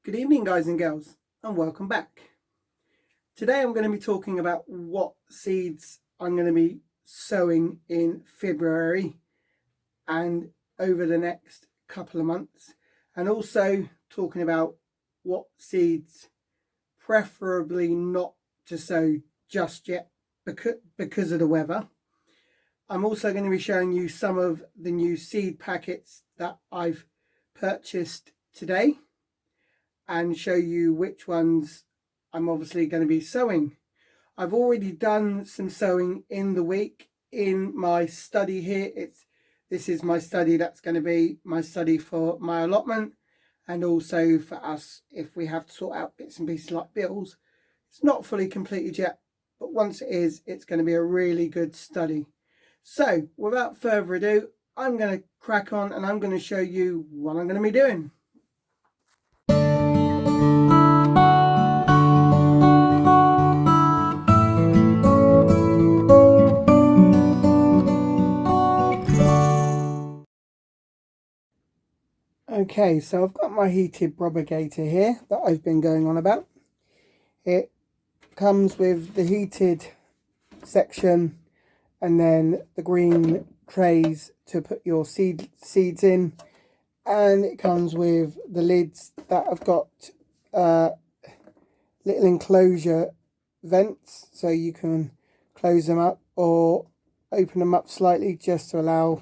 Good evening, guys and girls, and welcome back. Today I'm going to be talking about what seeds I'm going to be sowing in February and over the next couple of months, and also talking about what seeds preferably not to sow just yet because of the weather. I'm also going to be showing you some of the new seed packets that I've purchased today and show you which ones I'm obviously going to be sowing. I've already done some sowing in the week in my study here. This is my study that's going to be my study for my allotment, and also for us if we have to sort out bits and pieces like bills. It's not fully completed yet, but once it is, it's going to be a really good study. So without further ado, I'm going to crack on and I'm going to show you what I'm going to be doing. Okay, so I've got my heated propagator here that I've been going on about. It comes with the heated section and then the green trays to put your seeds in, and it comes with the lids that have got little enclosure vents, so you can close them up or open them up slightly just to allow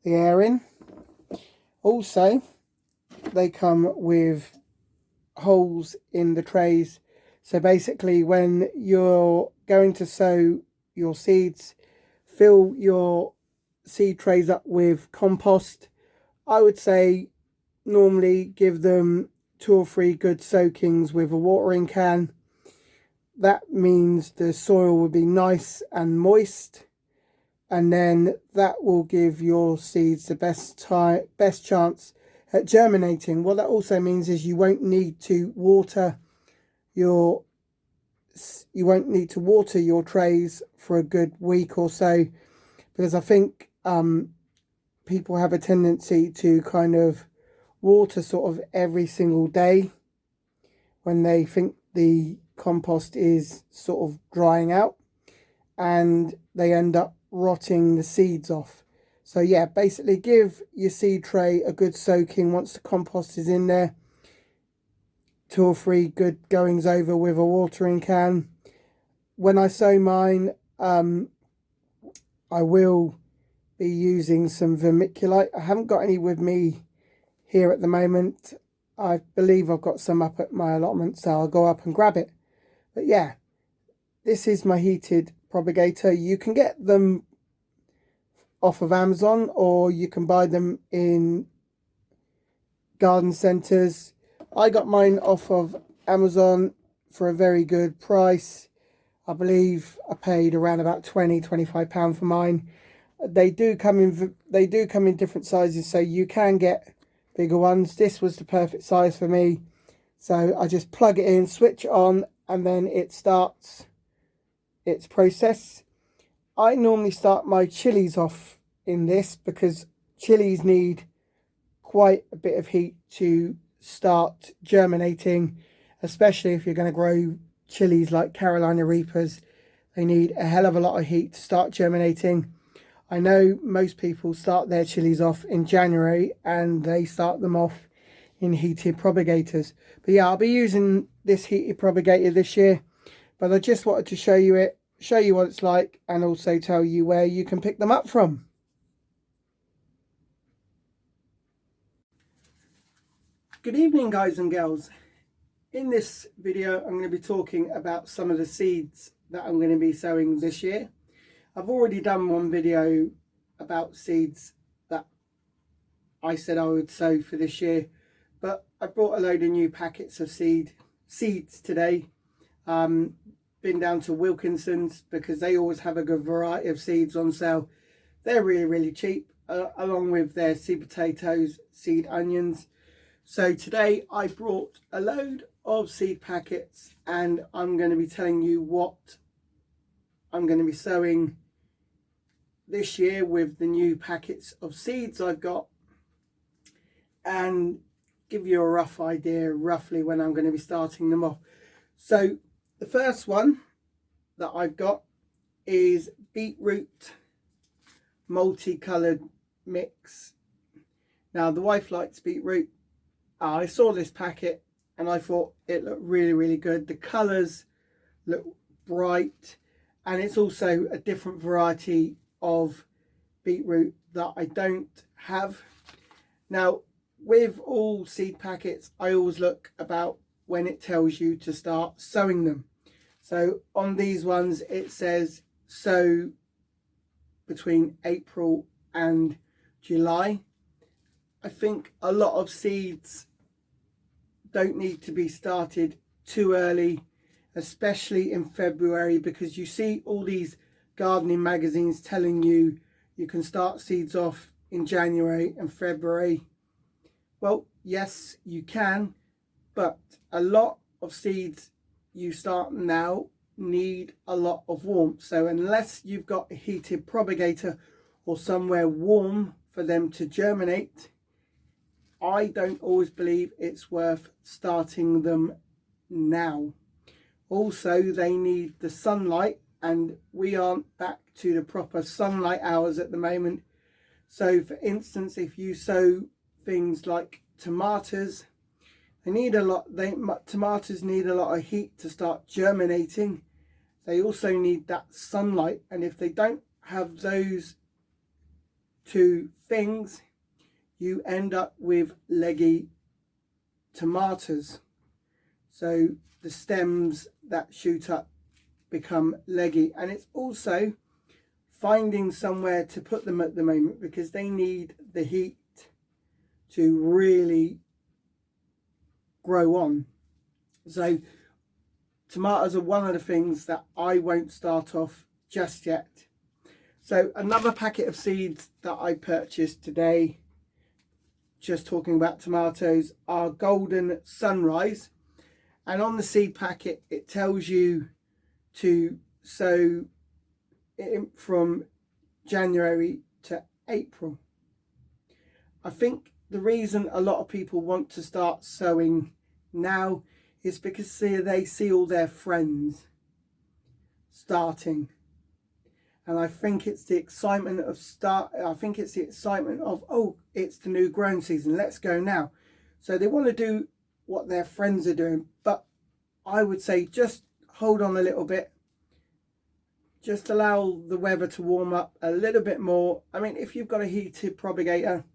the air in. Also, they come with holes in the trays, so basically when you're going to sow your seeds, fill your seed trays up with compost. I would say normally give them 2 or 3 good soakings with a watering can. That means the soil will be nice and moist, and then that will give your seeds the best chance at germinating. What that also means is you won't need to water your trays for a good week or so, because I think people have a tendency to kind of water sort of every single day when they think the compost is sort of drying out, and they end up rotting the seeds off. So yeah, basically give your seed tray a good soaking once the compost is in there. 2 or 3 good goings over with a watering can. When I sow mine, I will be using some vermiculite. I haven't got any with me here at the moment. I believe I've got some up at my allotment, so I'll go up and grab it. But yeah, this is my heated propagator. You can get them off of Amazon, or you can buy them in garden centres. I got mine off of Amazon for a very good price. I believe I paid around about £20–25 for mine. They do come in different sizes, so you can get bigger ones. This was the perfect size for me, so I just plug it in, switch it on, and then it starts its process. I normally start my chilies off in this because chilies need quite a bit of heat to start germinating, especially if you're going to grow chilies like Carolina Reapers. They need a hell of a lot of heat to start germinating. I know most people start their chilies off in January and they start them off in heated propagators. But yeah, I'll be using this heated propagator this year, but I just wanted to show you what it's like, and also tell you where you can pick them up from. Good evening, guys and girls. In this video, I'm going to be talking about some of the seeds that I'm going to be sowing this year. I've already done one video about seeds that I said I would sow for this year, but I brought a load of new packets of seeds today. Been down to Wilkinson's because they always have a good variety of seeds on sale. They're really cheap, along with their seed potatoes, seed onions. So today I brought a load of seed packets, and I'm going to be telling you what I'm going to be sowing this year with the new packets of seeds I've got. And give you a rough idea roughly when I'm going to be starting them off. So the first one that I've got is Beetroot Multi-Colored mix. Now the wife likes beetroot. I saw this packet and I thought it looked really good. The colours look bright, and it's also a different variety of beetroot that I don't have. Now with all seed packets, I always look about when it tells you to start sowing them. So on these ones it says sow between April and July. I think a lot of seeds don't need to be started too early, especially in February, because you see all these gardening magazines telling you you can start seeds off in January and February. Well, yes, you can, but a lot of seeds you start now need a lot of warmth. So unless you've got a heated propagator or somewhere warm for them to germinate, I don't always believe it's worth starting them now. Also, they need the sunlight, and we aren't back to the proper sunlight hours at the moment. So for instance, if you sow things like tomatoes, tomatoes need a lot of heat to start germinating. They also need that sunlight, and if they don't have those two things, you end up with leggy tomatoes. So the stems that shoot up become leggy, and it's also finding somewhere to put them at the moment, because they need the heat to really grow on. So tomatoes are one of the things that I won't start off just yet. So another packet of seeds that I purchased today, just talking about tomatoes, are Golden Sunrise, and on the seed packet it tells you to sow it from January to April. I think the reason a lot of people want to start sowing now is because they see all their friends starting, and I think it's the excitement of oh, it's the new growing season, let's go now. So they want to do what their friends are doing, but I would say just hold on a little bit, just allow the weather to warm up a little bit more. I mean, if you've got a heated propagator,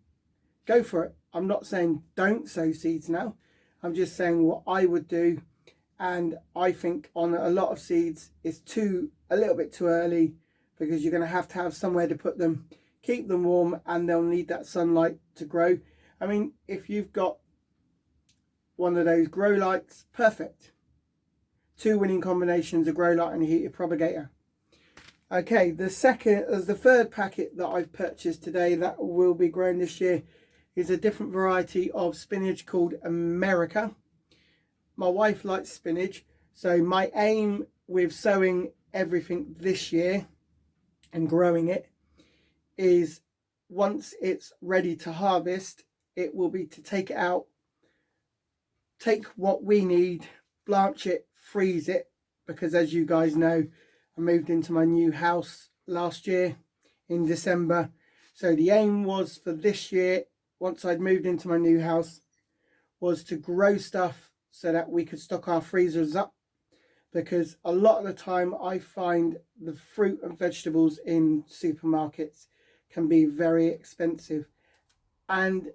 go for it. I'm not saying don't sow seeds now, I'm just saying what I would do. And I think on a lot of seeds it's a little bit too early, because you're going to have somewhere to put them, keep them warm, and they'll need that sunlight to grow. I mean, if you've got one of those grow lights, perfect. Two winning combinations, a grow light and a heated propagator. Okay, the third packet that I've purchased today that will be grown this year is a different variety of spinach called America. My wife likes spinach, so my aim with sowing everything this year and growing it is, once it's ready to harvest, it will be to take it out, take what we need, blanch it, freeze it, because as you guys know, I moved into my new house last year in December. So the aim was for this year, once I'd moved into my new house, was to grow stuff so that we could stock our freezers up, because a lot of the time I find the fruit and vegetables in supermarkets can be very expensive. And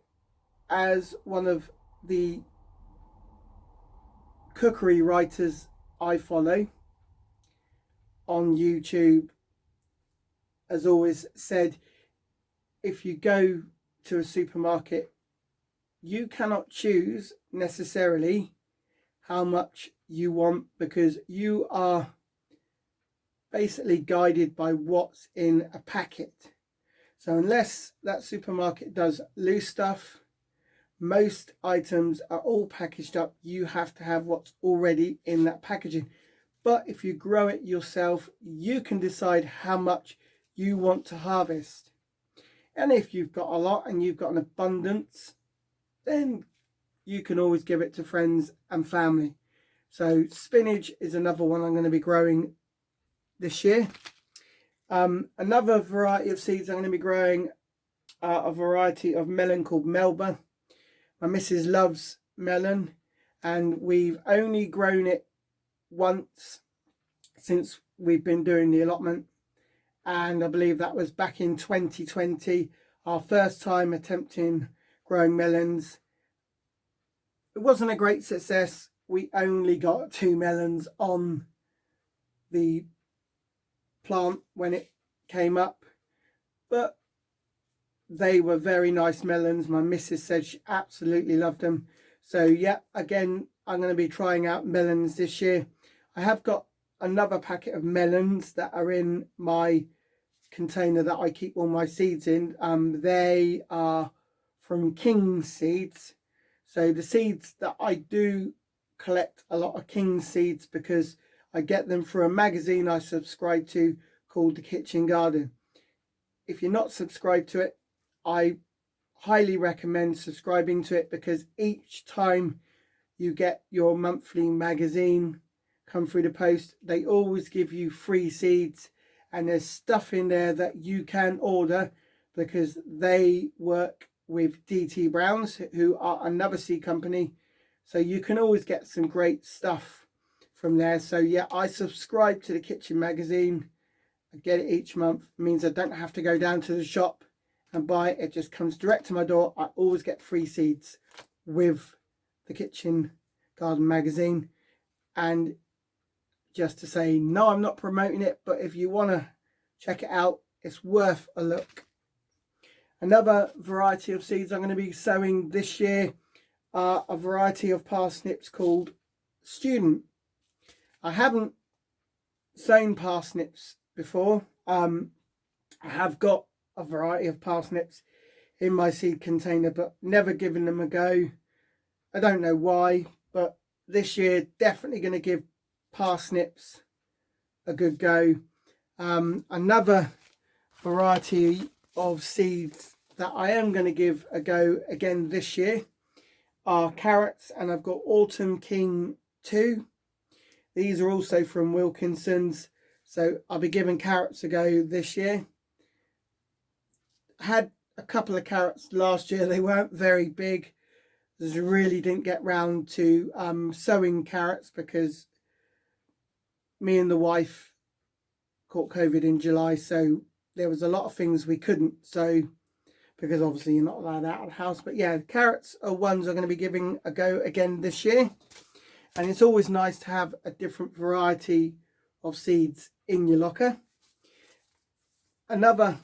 as one of the cookery writers I follow on YouTube has always said, if you go to a supermarket, you cannot choose necessarily how much you want, because you are basically guided by what's in a packet. So unless that supermarket does loose stuff, most items are all packaged up. You have to have what's already in that packaging. But if you grow it yourself, you can decide how much you want to harvest. And if you've got a lot and you've got an abundance, then you can always give it to friends and family. So spinach is another one I'm going to be growing this year. Another variety of seeds I'm going to be growing are a variety of melon called Melba. My missus loves melon, and we've only grown it once since we've been doing the allotment, and I believe that was back in 2020, our first time attempting growing melons. It wasn't a great success. We only got 2 melons on the plant when it came up, but they were very nice melons. My missus said she absolutely loved them. So yeah, again, I'm going to be trying out melons this year. I have got another packet of melons that are in my container that I keep all my seeds in. They are from King Seeds. So the seeds that I do collect a lot of King seeds because I get them through a magazine I subscribe to called The Kitchen Garden. If you're not subscribed to it, I highly recommend subscribing to it, because each time you get your monthly magazine come through the post, they always give you free seeds, and there's stuff in there that you can order because they work with DT Browns, who are another seed company. So you can always get some great stuff from there. So yeah, I subscribe to the Kitchen magazine. I get it each month. It means I don't have to go down to the shop and buy it. It just comes direct to my door. I always get free seeds with the Kitchen Garden magazine. And just to say, no, I'm not promoting it, but if you want to check it out, it's worth a look. Another variety of seeds I'm going to be sowing this year are a variety of parsnips called Student. I haven't sown parsnips before. I have got a variety of parsnips in my seed container, but never given them a go. I don't know why, but this year definitely going to give parsnips a good go. Another variety of seeds that I am going to give a go again this year are carrots, and I've got Autumn King 2. These are also from Wilkinson's, so I'll be giving carrots a go this year. I had a couple of carrots last year. They weren't very big. I really didn't get round to sowing carrots because me and the wife caught COVID in July, so there was a lot of things we couldn't sow because obviously you're not allowed out of the house. But yeah, carrots are ones I'm going to be giving a go again this year. And it's always nice to have a different variety of seeds in your locker. Another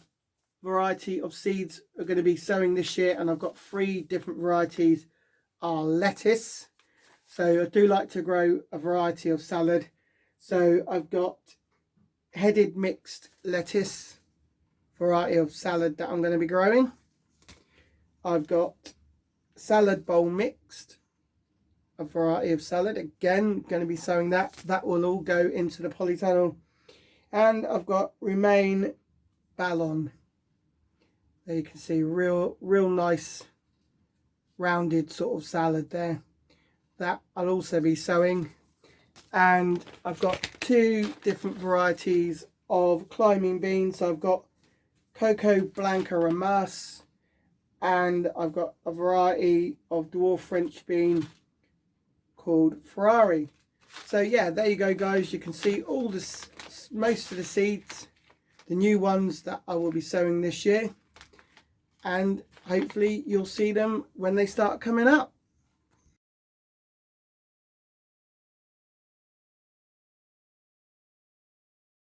variety of seeds are going to be sowing this year, and I've got 3 different varieties, are lettuce. So I do like to grow a variety of salad. So I've got headed mixed lettuce variety of salad that I'm going to be growing. I've got salad bowl mixed, a variety of salad. Again, going to be sowing that. That will all go into the polytunnel. And I've got Remain Ballon. There you can see real nice rounded sort of salad there. That I'll also be sowing. And I've got 2 different varieties of climbing beans. So I've got Coco Blanca Ramas, and I've got a variety of dwarf French bean called Ferrari. So yeah, there you go guys. You can see all this, most of the seeds, the new ones that I will be sowing this year, and hopefully you'll see them when they start coming up.